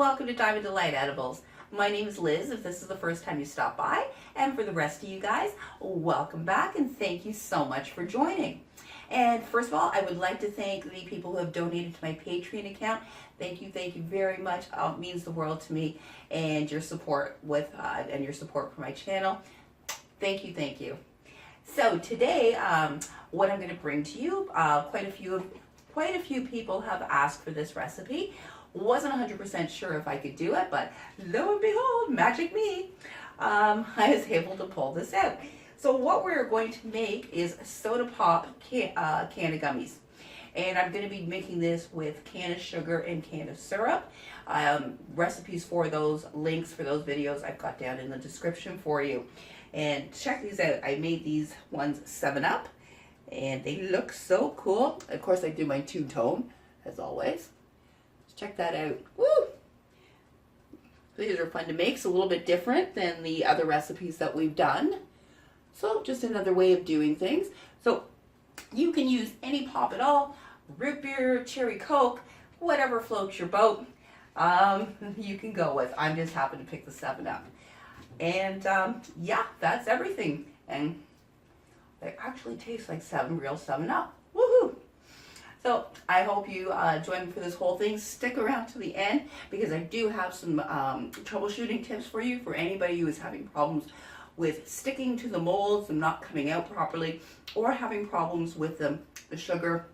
welcome to Diamond Delight Edibles. My name is Liz, if this is the first time you stop by, and for the rest of you guys, welcome back and thank you so much for joining. And first of all, I would like to thank the people who have donated to my Patreon account. Thank you very much. It means the world to me, and your support and your support for my channel. Thank you. So today, what I'm going to bring to you, quite a few people have asked for this recipe. Wasn't 100% sure if I could do it, but lo and behold, magic me. I was able to pull this out. So what we're going to make is soda pop Canna gummies. And I'm going to be making this with Canna sugar and Canna syrup. Recipes for those, links for those videos I've got down in the description for you. And check these out. I made these ones 7-Up, and they look so cool. Of course, I do my two-tone, as always. Check that out. Woo! These are fun to make. It's a little bit different than the other recipes that we've done. So just another way of doing things. So you can use any pop at all, root beer, cherry Coke, whatever floats your boat, you can go with. I just happen to pick the 7-Up. And yeah, that's everything. And they actually taste like real 7-Up. Woohoo! So I hope you join me for this whole thing. Stick around to the end because I do have some troubleshooting tips for you for anybody who is having problems with sticking to the molds and not coming out properly, or having problems with the sugar,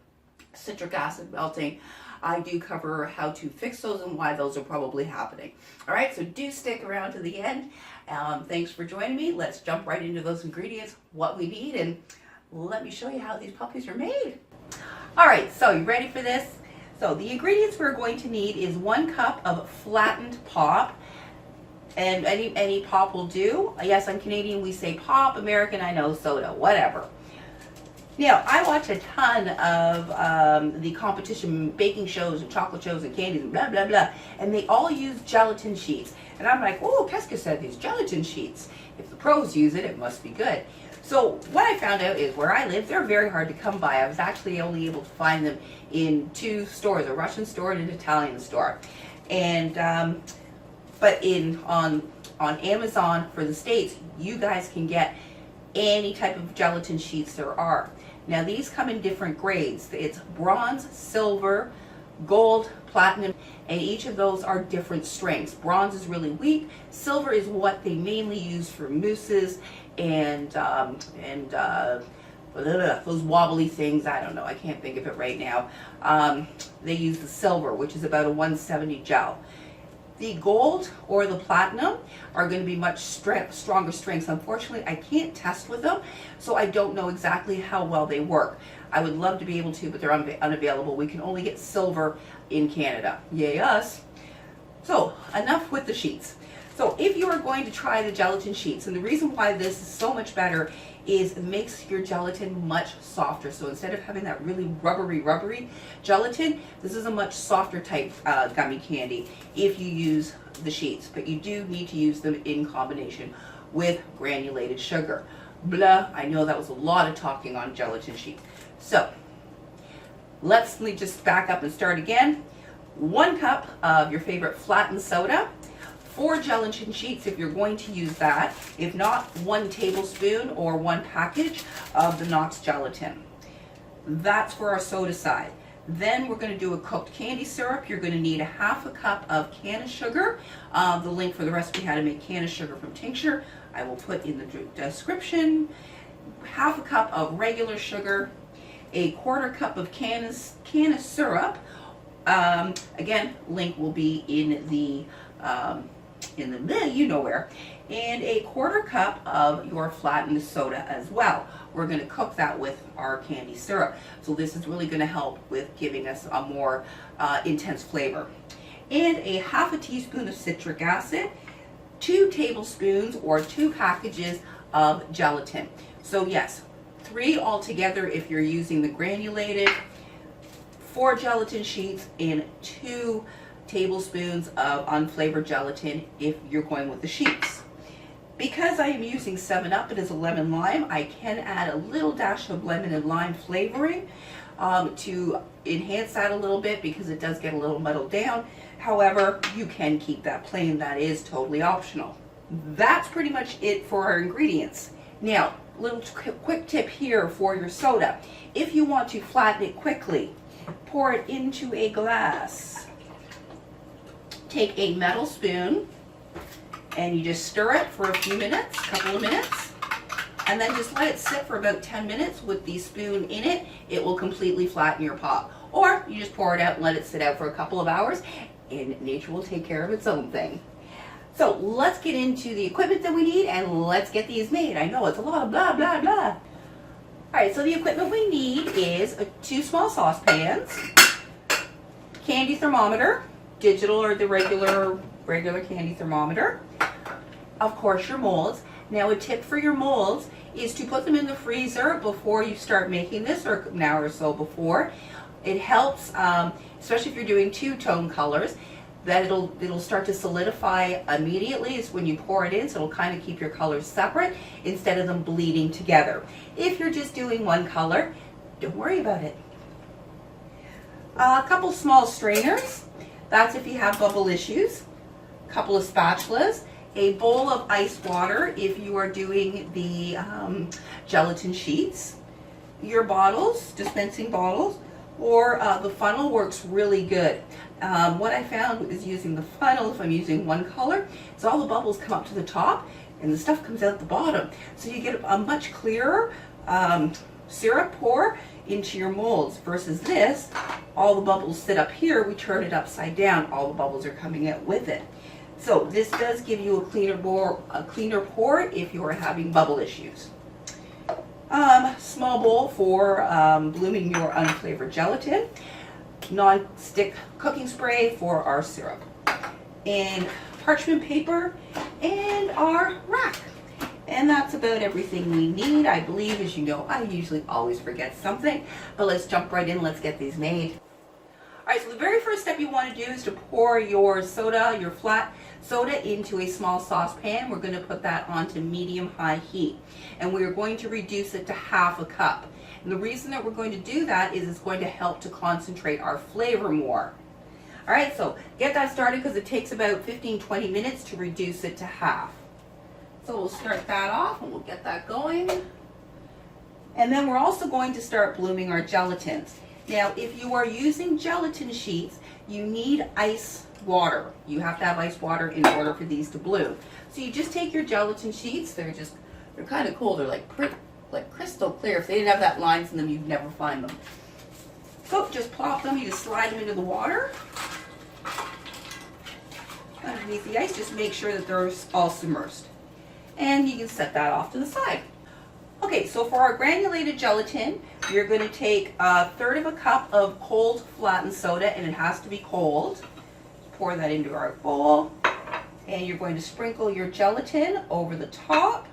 citric acid melting. I do cover how to fix those and why those are probably happening. All right, so do stick around to the end. Thanks for joining me. Let's jump right into those ingredients, what we need, and let me show you how these puppies are made. All right, so you ready for this? So the ingredients we're going to need is 1 cup of flattened pop, and any pop will do. Yes, I'm Canadian, we say pop. American, I know soda, whatever. Now, I watch a ton of the competition baking shows and chocolate shows and candies and blah, blah, blah, and they all use gelatin sheets. And I'm like, oh, qu'est-ce que c'est these gelatin sheets? If the pros use it, it must be good. So what I found out is where I live, they're very hard to come by. I was actually only able to find them in 2 stores, a Russian store and an Italian store. And but on Amazon for the States, you guys can get any type of gelatin sheets there are. Now these come in different grades. It's bronze, silver, gold, platinum, and each of those are different strengths. Bronze is really weak. Silver is what they mainly use for mousses and those wobbly things. I don't know. I can't think of it right now. They use the silver, which is about a 170 gel. The gold or the platinum are going to be much stronger strengths. Unfortunately, I can't test with them, so I don't know exactly how well they work. I would love to be able to, but they're unavailable. We can only get silver in Canada. Yay us. So enough with the sheets. So if you are going to try the gelatin sheets, and the reason why this is so much better is it makes your gelatin much softer. So instead of having that really rubbery gelatin, this is a much softer type gummy candy if you use the sheets. But you do need to use them in combination with granulated sugar. Blah, I know that was a lot of talking on gelatin sheets. So let's just back up and start again. 1 cup of your favorite flattened soda. 4 gelatin sheets if you're going to use that. If not, 1 tablespoon or 1 package of the Knox gelatin. That's for our soda side. Then we're going to do a cooked candy syrup. You're going to need 1/2 cup of Canna sugar. The link for the recipe how to make Canna sugar from tincture I will put in the description. 1/2 cup of regular sugar. 1/4 cup of Canna syrup. Again, link will be in the you know where. And 1/4 cup of your flattened soda as well. We're going to cook that with our candy syrup. So this is really going to help with giving us a more intense flavor. And 1/2 teaspoon of citric acid, 2 tablespoons or 2 packages of gelatin. So yes, 3 altogether if you're using the granulated, 4 gelatin sheets, and 2 tablespoons of unflavored gelatin if you're going with the sheets. Because I am using 7-Up, it is a lemon lime, I can add a little dash of lemon and lime flavoring. to enhance that a little bit because it does get a little muddled down. However, you can keep that plain. That is totally optional. That's pretty much it for our ingredients. Now, little quick tip here for your soda. If you want to flatten it quickly, pour it into a glass. Take a metal spoon and you just stir it for a few minutes, couple of minutes, and then just let it sit for about 10 minutes with the spoon in it. It will completely flatten your pop. Or you just pour it out and let it sit out for a couple of hours, and nature will take care of its own thing. So let's get into the equipment that we need and let's get these made. I know it's a lot of blah, blah, blah. All right, so the equipment we need is 2 small saucepans, candy thermometer, digital or the regular candy thermometer, of course your molds. Now a tip for your molds is to put them in the freezer before you start making this, or an hour or so before. It helps, especially if you're doing 2-tone colors, that it'll start to solidify immediately is when you pour it in, so it'll kind of keep your colors separate instead of them bleeding together. If you're just doing one color, don't worry about it. A couple small strainers, that's if you have bubble issues. A couple of spatulas, a bowl of ice water if you are doing the gelatin sheets, your bottles, dispensing bottles, or the funnel works really good. What I found is using the funnel, if I'm using one color, is all the bubbles come up to the top and the stuff comes out the bottom. So you get a much clearer syrup pour into your molds versus this. All the bubbles sit up here, we turn it upside down, all the bubbles are coming out with it. So this does give you a cleaner pour if you are having bubble issues. Small bowl for blooming your unflavored gelatin, non-stick cooking spray for our syrup, and parchment paper, and our rack. And that's about everything we need, I believe. As you know, I usually always forget something, but let's jump right in, let's get these made. All right, so the very first step you want to do is to pour your soda, your flat soda, into a small saucepan. We're going to put that onto medium-high heat, and we're going to reduce it to half a cup. And the reason that we're going to do that is it's going to help to concentrate our flavor more. All right, so get that started because it takes about 15-20 minutes to reduce it to half. So we'll start that off and we'll get that going. And then we're also going to start blooming our gelatins. Now, if you are using gelatin sheets, you need ice water. You have to have ice water in order for these to bloom. So you just take your gelatin sheets. They're kind of cool. They're like crystal clear. If they didn't have that lines in them, you'd never find them. So just plop them. You just slide them into the water. Underneath the ice, just make sure that they're all submersed. And you can set that off to the side. Okay, so for our granulated gelatin, you're going to take 1/3 of a cup of cold flattened soda, and it has to be cold. Pour that into our bowl, and you're going to sprinkle your gelatin over the top,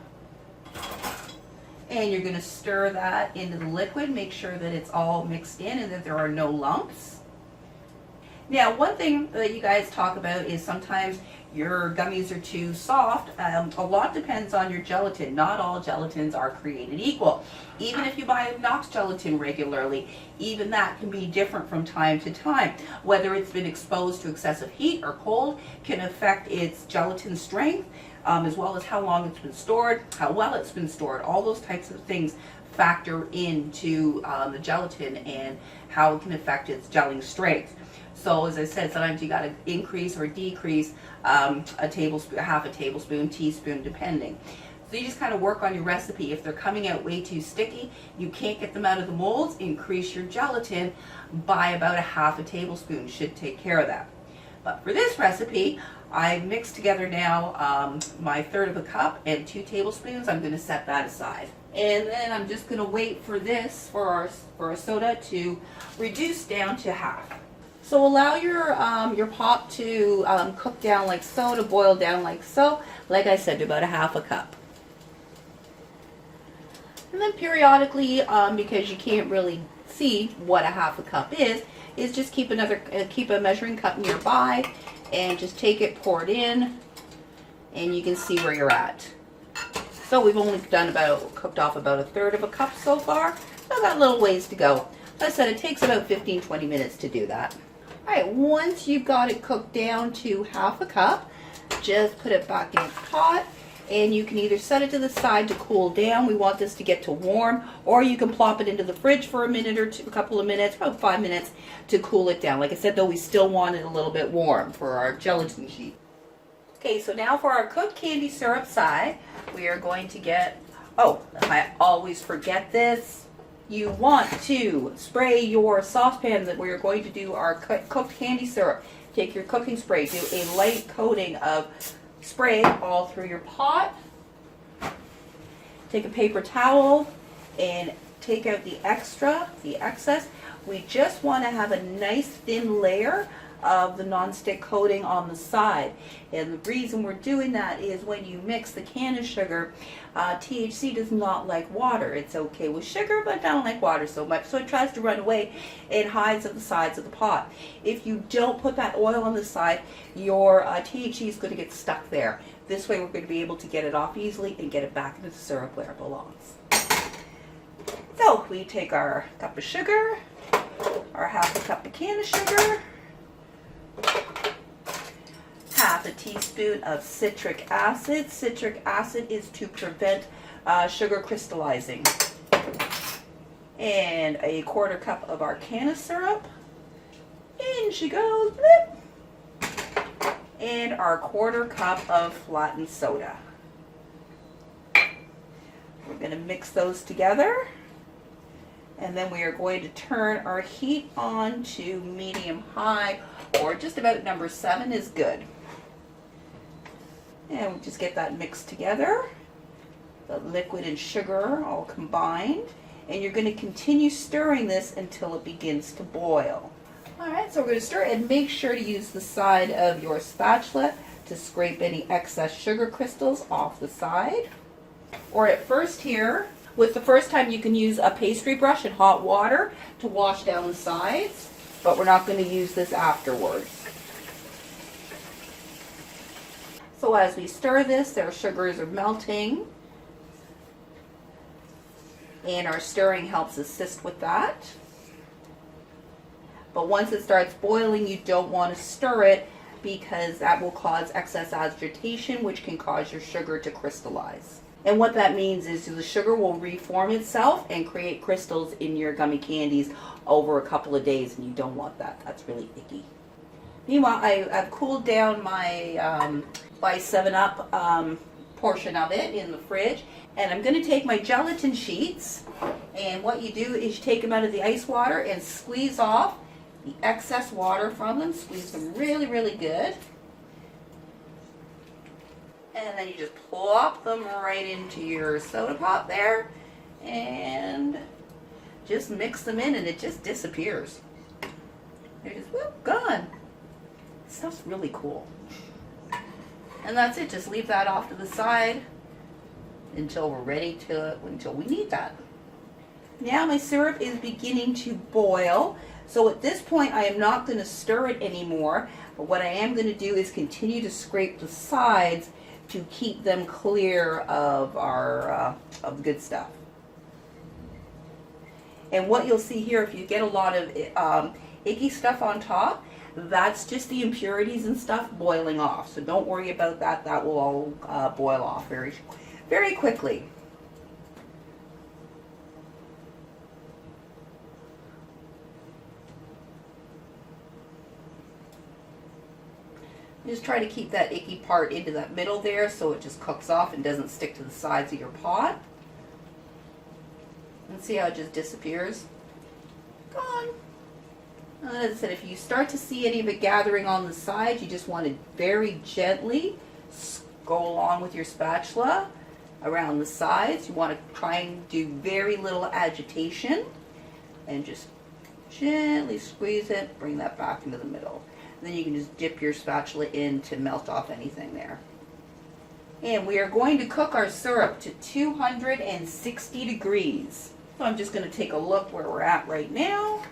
and you're going to stir that into the liquid. Make sure that it's all mixed in and that there are no lumps. Now, one thing that you guys talk about is sometimes your gummies are too soft. A lot depends on your gelatin. Not all gelatins are created equal. Even if you buy Knox gelatin regularly, even that can be different from time to time. Whether it's been exposed to excessive heat or cold can affect its gelatin strength, as well as how long it's been stored, how well it's been stored. All those types of things factor into the gelatin and how it can affect its gelling strength. So as I said, sometimes you got to increase or decrease a tablespoon, half a tablespoon, teaspoon, depending. So you just kind of work on your recipe. If they're coming out way too sticky, you can't get them out of the molds, increase your gelatin by about half a tablespoon. Should take care of that. But for this recipe, I've mixed together now my 1/3 of a cup and 2 tablespoons. I'm going to set that aside. And then I'm just going to wait for this, for our soda to reduce down to half. So allow your pop to cook down like so, to boil down like so. Like I said, to about half a cup. And then periodically, because you can't really see what half a cup is just keep a measuring cup nearby and just take it, pour it in, and you can see where you're at. So we've only cooked off about 1/3 of a cup so far. So I've got a little ways to go. As I said, it takes about 15-20 minutes to do that. All right, once you've got it cooked down to half a cup, just put it back in its pot, and you can either set it to the side to cool down. We want this to get to warm, or you can plop it into the fridge for a minute or two, a couple of minutes, about 5 minutes to cool it down. Like I said, though, we still want it a little bit warm for our gelatin sheet. Okay, so now for our cooked candy syrup side, we are going to get, oh, I always forget this. You want to spray your saucepan that we're going to do our cooked candy syrup. Take your cooking spray, do a light coating of spray all through your pot. Take a paper towel and take out the excess. We just want to have a nice thin layer of the non-stick coating on the side. And the reason we're doing that is when you mix the Canna sugar, THC does not like water. It's okay with sugar, but I don't like water so much, so it tries to run away and hides at the sides of the pot. If you don't put that oil on the side, your THC is going to get stuck there. This way we're going to be able to get it off easily and get it back into the syrup where it belongs. So we take our cup of sugar, our half a cup of Canna sugar, half a teaspoon of citric acid. Citric acid is to prevent sugar crystallizing. And a quarter cup of our Canna syrup. In she goes. Blip. And our quarter cup of flattened soda. We're going to mix those together. And then we are going to turn our heat on to medium-high, or just about number 7 is good. And we'll just get that mixed together. The liquid and sugar all combined. And you're going to continue stirring this until it begins to boil. Alright, so we're going to stir and make sure to use the side of your spatula to scrape any excess sugar crystals off the side. Or at first here, with the first time you can use a pastry brush and hot water to wash down the sides, but we're not going to use this afterwards. So as we stir this, our sugars are melting, and our stirring helps assist with that. But once it starts boiling, you don't want to stir it because that will cause excess agitation, which can cause your sugar to crystallize. And what that means is the sugar will reform itself and create crystals in your gummy candies over a couple of days, and you don't want that. That's really icky. Meanwhile, I've cooled down my by 7-Up portion of it in the fridge, and I'm going to take my gelatin sheets, and what you do is you take them out of the ice water and squeeze off the excess water from them. Squeeze them really, really good. And then you just plop them right into your soda pop there and just mix them in, and it just disappears. They're just, whoop, gone. This stuff's really cool. And that's it. Just leave that off to the side until we're ready to, until we need that. Now my syrup is beginning to boil. So at this point I am not going to stir it anymore, but what I am going to do is continue to scrape the sides to keep them clear of our of the good stuff. And what you'll see here, if you get a lot of icky stuff on top, that's just the impurities and stuff boiling off. So don't worry about that. That will all boil off very, very quickly. Just try to keep that icky part into that middle there so it just cooks off and doesn't stick to the sides of your pot. And see how it just disappears? Gone. As I said, if you start to see any of it gathering on the sides, you just want to very gently go along with your spatula around the sides. You want to try and do very little agitation and just gently squeeze it, bring that back into the middle. Then you can just dip your spatula in to melt off anything there. And we are going to cook our syrup to 260 degrees. So I'm just going to take a look where we're at right now.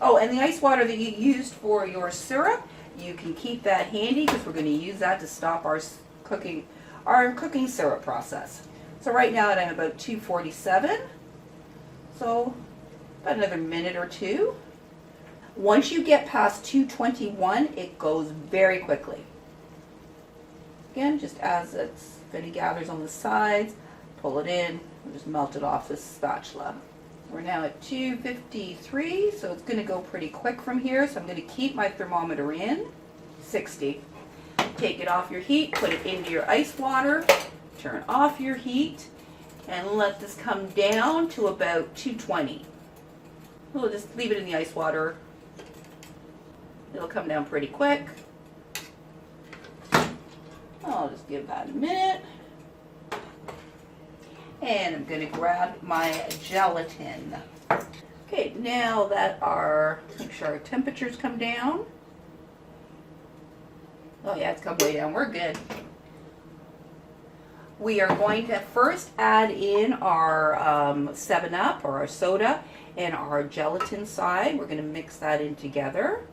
Oh, and the ice water that you used for your syrup, you can keep that handy because we're going to use that to stop our cooking syrup process. So right now I'm about 247. So about another minute or two. Once you get past 221, it goes very quickly. Again, just as it's going to gathers on the sides, pull it in, and just melt it off this spatula. We're now at 253, so it's going to go pretty quick from here. So I'm going to keep my thermometer in 60. Take it off your heat, put it into your ice water, turn off your heat, and let this come down to about 220. We'll just leave it in the ice water. It'll come down pretty quick. I'll just give that a minute. And I'm going to grab my gelatin. Okay, now that make sure our temperatures come down. Oh yeah, it's come way down. We're good. We are going to first add in our 7-Up or our soda and our gelatin side. We're going to mix that in together.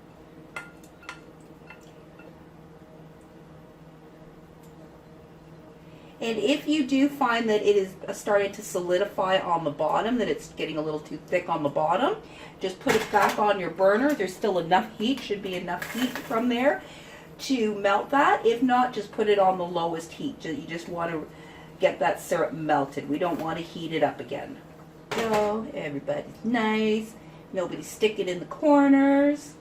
And if you do find that it is starting to solidify on the bottom, that it's getting a little too thick on the bottom, just put it back on your burner. There's still enough heat, should be enough heat from there to melt that. If not, just put it on the lowest heat. You just want to get that syrup melted. We don't want to heat it up again. So everybody's nice. Nobody's sticking in the corners.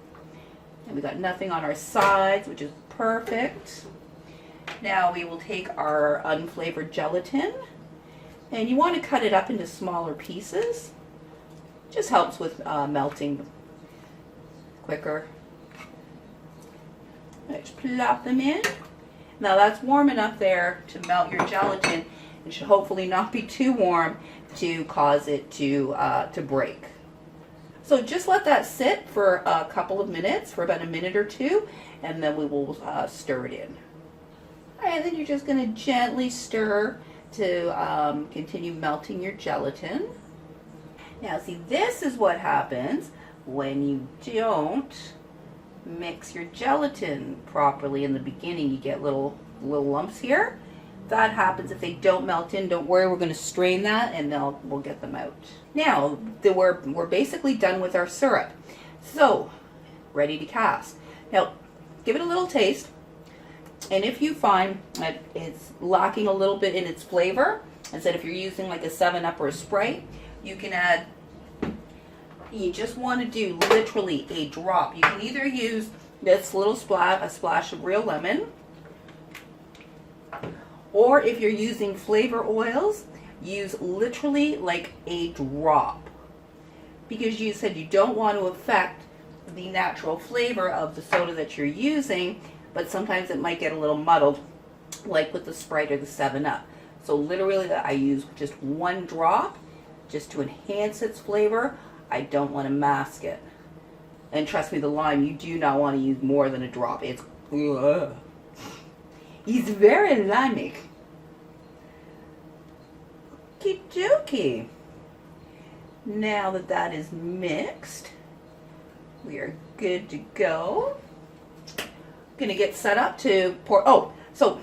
And we got nothing on our sides, which is perfect. Now we will take our unflavored gelatin, and you want to cut it up into smaller pieces. Just helps with melting quicker. Just plop them in. Now that's warm enough there to melt your gelatin. It should hopefully not be too warm to cause it to break. So just let that sit for a couple of minutes, for about a minute or two, and then we will stir it in. All right, then you're just going to gently stir to continue melting your gelatin. Now see, this is what happens when you don't mix your gelatin properly in the beginning. You get little lumps here. That happens if they don't melt in. Don't worry, we're going to strain that and we'll get them out. Now we're basically done with our syrup. So ready to cast. Now give it a little taste. And if you find that it's lacking a little bit in its flavor, instead if you're using like a 7-Up or a Sprite, you can add, you just want to do literally a drop. You can either use this little a splash of real lemon, or if you're using flavor oils, use literally like a drop. Because you said you don't want to affect the natural flavor of the soda that you're using, but sometimes it might get a little muddled, like with the Sprite or the 7-Up. So literally I use just one drop just to enhance its flavor. I don't want to mask it. And trust me, the lime, you do not want to use more than a drop. It's very limey. Okie dokie. Now that that is mixed, we are good to go. Going to get set up to pour. Oh, so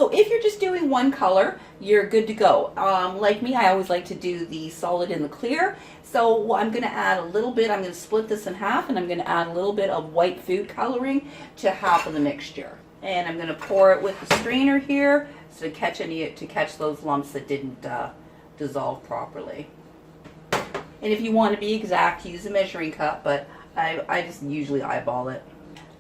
if you're just doing one color, you're good to go. Like me, I always like to do the solid and the clear. So I'm going to add a little bit. I'm going to split this in half, and I'm going to add a little bit of white food coloring to half of the mixture. And I'm going to pour it with the strainer here, so to catch those lumps that didn't dissolve properly. And if you want to be exact, use a measuring cup, but I just usually eyeball it.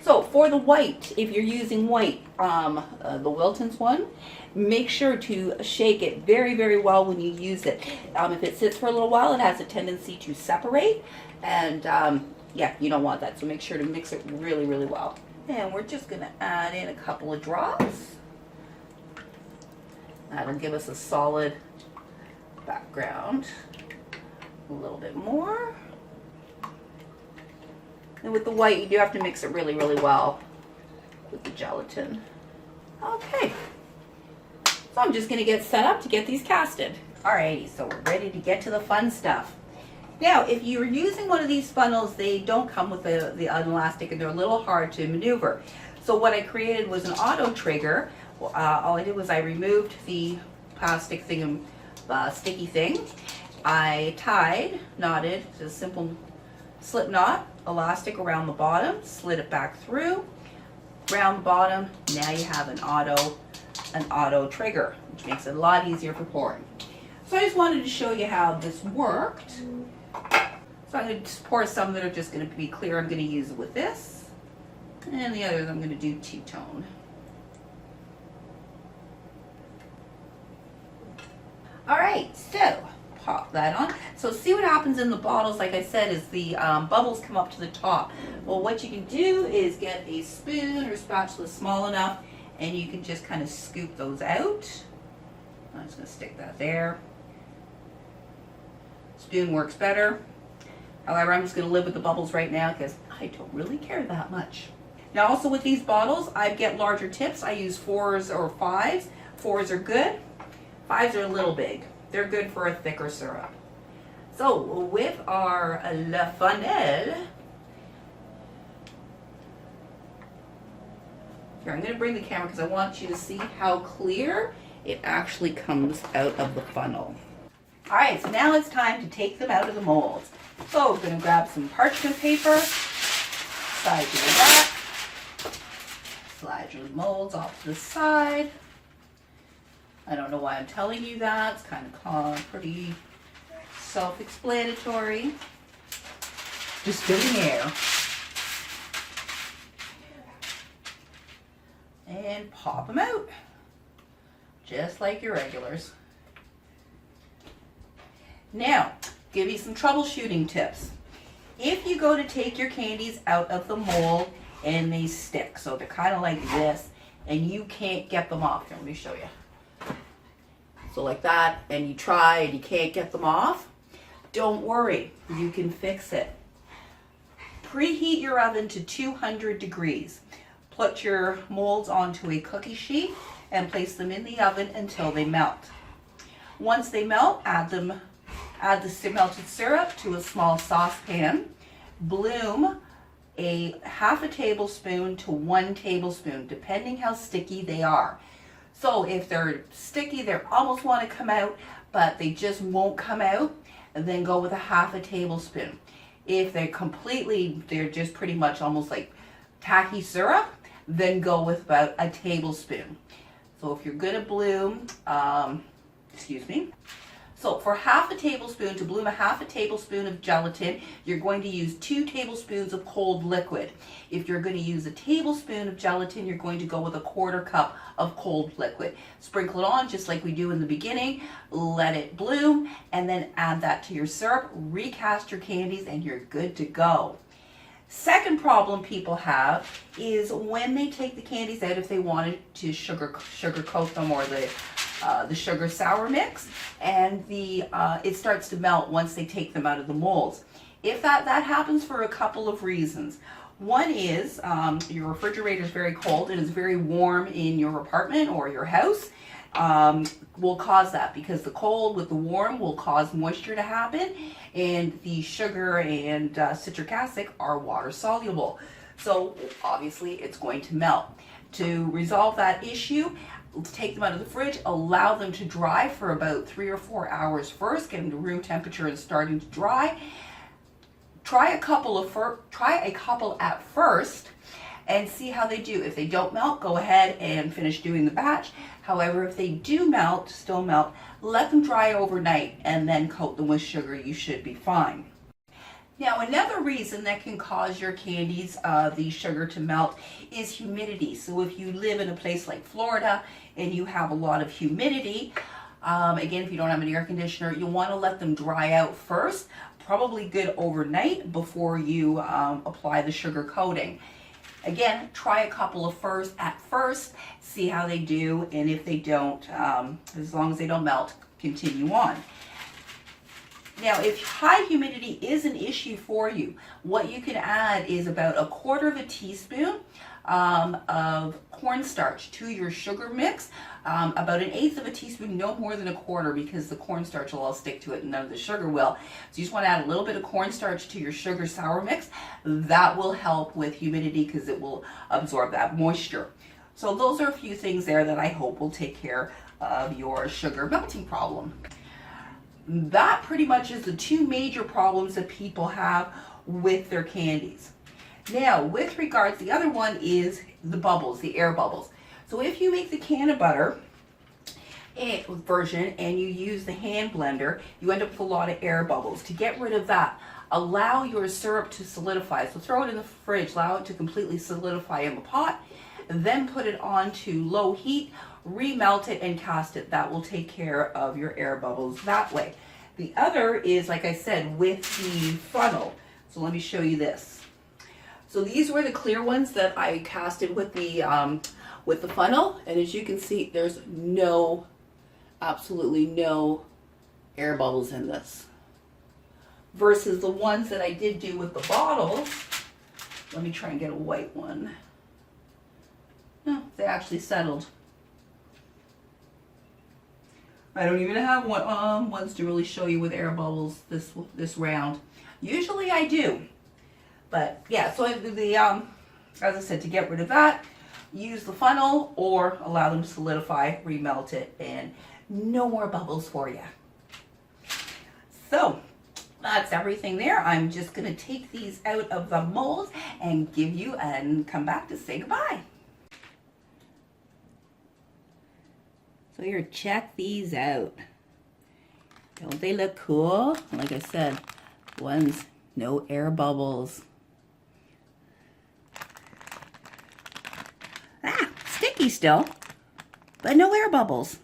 So for the white, if you're using white, the Wilton's one, make sure to shake it very, very well when you use it. If it sits for a little while, it has a tendency to separate, and yeah, you don't want that. So make sure to mix it really, really well. And we're just going to add in a couple of drops. That'll give us a solid background. A little bit more. And with the white, you do have to mix it really, really well with the gelatin. Okay. So I'm just going to get set up to get these casted. Alrighty, so we're ready to get to the fun stuff. Now, if you're using one of these funnels, they don't come with the elastic, and they're a little hard to maneuver. So what I created was an auto trigger. All I did was I removed the plastic thing, sticky thing, I knotted, just a simple slip knot, elastic around the bottom, slid it back through, around the bottom. Now you have an auto trigger, which makes it a lot easier for pouring. So I just wanted to show you how this worked. So I'm going to pour some that are just going to be clear. I'm going to use it with this, and the others I'm going to do two-tone. All right, so pop that on. So see what happens in the bottles, like I said, is the bubbles come up to the top. Well, what you can do is get a spoon or spatula small enough, and you can just kind of scoop those out. I'm just going to stick that there. Spoon works better. However, I'm just going to live with the bubbles right now because I don't really care that much. Now also with these bottles, I get larger tips. I use 4s or 5s. 4s are good. 5s are a little big. They're good for a thicker syrup. So with our La Funnel, here, I'm going to bring the camera because I want you to see how clear it actually comes out of the funnel. All right, so now it's time to take them out of the molds. So we're going to grab some parchment paper, slide to the back, slide your molds off to the side. I don't know why I'm telling you that. It's kind of pretty self-explanatory. Just filling air. And pop them out, just like your regulars. Now, give you some troubleshooting tips. If you go to take your candies out of the mold and they stick, so they're kind of like this, and you can't get them off. Here, let me show you. So like that, and you try and you can't get them off, don't worry, you can fix it. Preheat your oven to 200 degrees. Put your molds onto a cookie sheet and place them in the oven until they melt. Once they melt, add the melted syrup to a small saucepan. Bloom a half a tablespoon to 1 tablespoon, depending how sticky they are. So if they're sticky, they almost want to come out, but they just won't come out, then go with a half a tablespoon. If they're just pretty much almost like tacky syrup, then go with about a tablespoon. So if you're going to bloom, So for half a tablespoon, to bloom a half a tablespoon of gelatin, you're going to use 2 tablespoons of cold liquid. If you're going to use a tablespoon of gelatin, you're going to go with a 1/4 cup of cold liquid. Sprinkle it on just like we do in the beginning, let it bloom, and then add that to your syrup, recast your candies, and you're good to go. Second problem people have is when they take the candies out, if they wanted to sugar coat them, or the sugar sour mix, and it starts to melt once they take them out of the molds. If that happens for a couple of reasons. One is your refrigerator is very cold and is very warm in your apartment or your house, will cause that, because the cold with the warm will cause moisture to happen, and the sugar and citric acid are water soluble. So obviously it's going to melt. To resolve that issue, take them out of the fridge, allow them to dry for about 3 or 4 hours first, get them to room temperature and starting to dry. Try a couple at first and see how they do. If they don't melt, go ahead and finish doing the batch. However, if they do still melt, let them dry overnight and then coat them with sugar. You should be fine. Now, another reason that can cause your candies, the sugar to melt, is humidity. So if you live in a place like Florida and you have a lot of humidity, again, if you don't have an air conditioner, you want to let them dry out first, probably good overnight before you apply the sugar coating. Again, try a couple of at first, see how they do, and if they don't, as long as they don't melt, continue on. Now, if high humidity is an issue for you, what you can add is about 1/4 teaspoon of cornstarch to your sugar mix, about 1/8 teaspoon, no more than 1/4, because the cornstarch will all stick to it and none of the sugar will. So you just want to add a little bit of cornstarch to your sugar sour mix. That will help with humidity because it will absorb that moisture. So those are a few things there that I hope will take care of your sugar melting problem. that pretty much is the two major problems that people have with their candies. Now, with regards, the other one is the bubbles, the air bubbles. So if you make the Canna butter version and you use the hand blender, you end up with a lot of air bubbles. To get rid of that, allow your syrup to solidify. So throw it in the fridge, allow it to completely solidify in the pot, and then put it on to low heat, remelt it and cast it. That will take care of your air bubbles that way. The other is, like I said, with the funnel. So let me show you this. So these were the clear ones that I casted with the funnel, and as you can see, there's absolutely no air bubbles in this. Versus the ones that I did do with the bottles. Let me try and get a white one. No, they actually settled. I don't even have ones to really show you with air bubbles this round. Usually I do, but yeah. So as I said, to get rid of that, use the funnel or allow them to solidify, remelt it, and no more bubbles for you. So that's everything there. I'm just gonna take these out of the mold and come back to say goodbye. So here, check these out. Don't they look cool? Like I said, one's no air bubbles. Sticky still, but no air bubbles.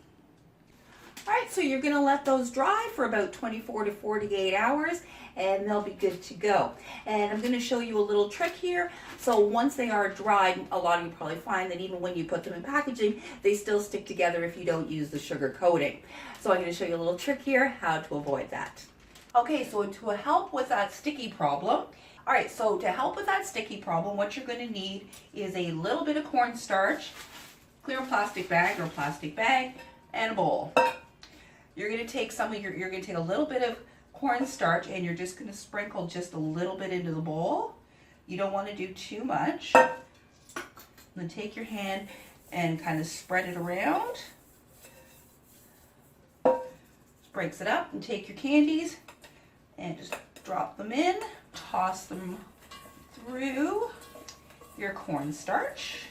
All right, so you're gonna let those dry for about 24 to 48 hours and they'll be good to go. And I'm gonna show you a little trick here. So once they are dried, a lot of you probably find that even when you put them in packaging, they still stick together if you don't use the sugar coating. So I'm gonna show you a little trick here, how to avoid that. Okay, so to help with that sticky problem, all right, so to help with that sticky problem, what you're gonna need is a little bit of cornstarch, clear plastic bag or plastic bag, and a bowl. You're gonna take you're gonna take a little bit of cornstarch and you're just gonna sprinkle just a little bit into the bowl. You don't wanna do too much. Then take your hand and kind of spread it around. Breaks it up, and take your candies and just drop them in. Toss them through your cornstarch.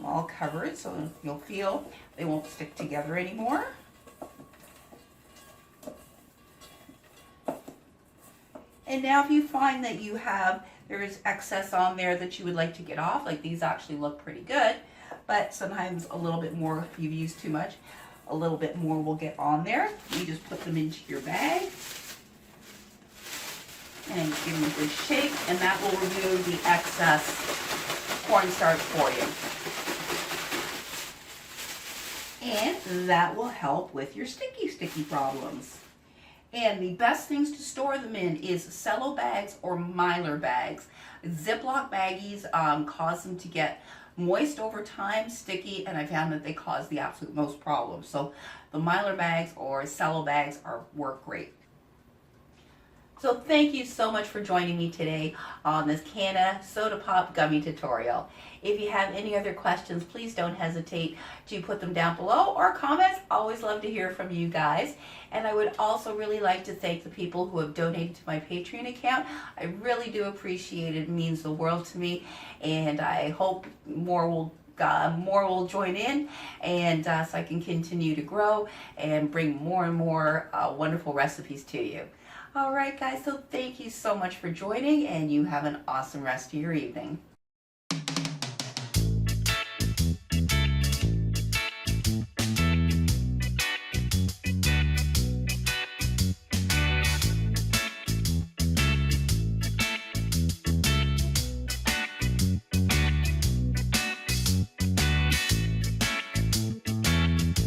All covered so you'll feel they won't stick together anymore. And now if you find that there is excess on there that you would like to get off, like these actually look pretty good, but sometimes a little bit more, if you've used too much, a little bit more will get on there. You just put them into your bag and give them a good shake, and that will remove the excess cornstarch for you. And that will help with your sticky problems. And the best things to store them in is cello bags or Mylar bags. Ziploc baggies cause them to get moist over time, sticky, and I found that they cause the absolute most problems. So the Mylar bags or cello bags work great. So thank you so much for joining me today on this Canna Soda Pop Gummy tutorial. If you have any other questions, please don't hesitate to put them down below or comments. Always love to hear from you guys. And I would also really like to thank the people who have donated to my Patreon account. I really do appreciate it. It means the world to me, and I hope more will join in, and so I can continue to grow and bring more and more wonderful recipes to you. All right, guys, so thank you so much for joining, and you have an awesome rest of your evening.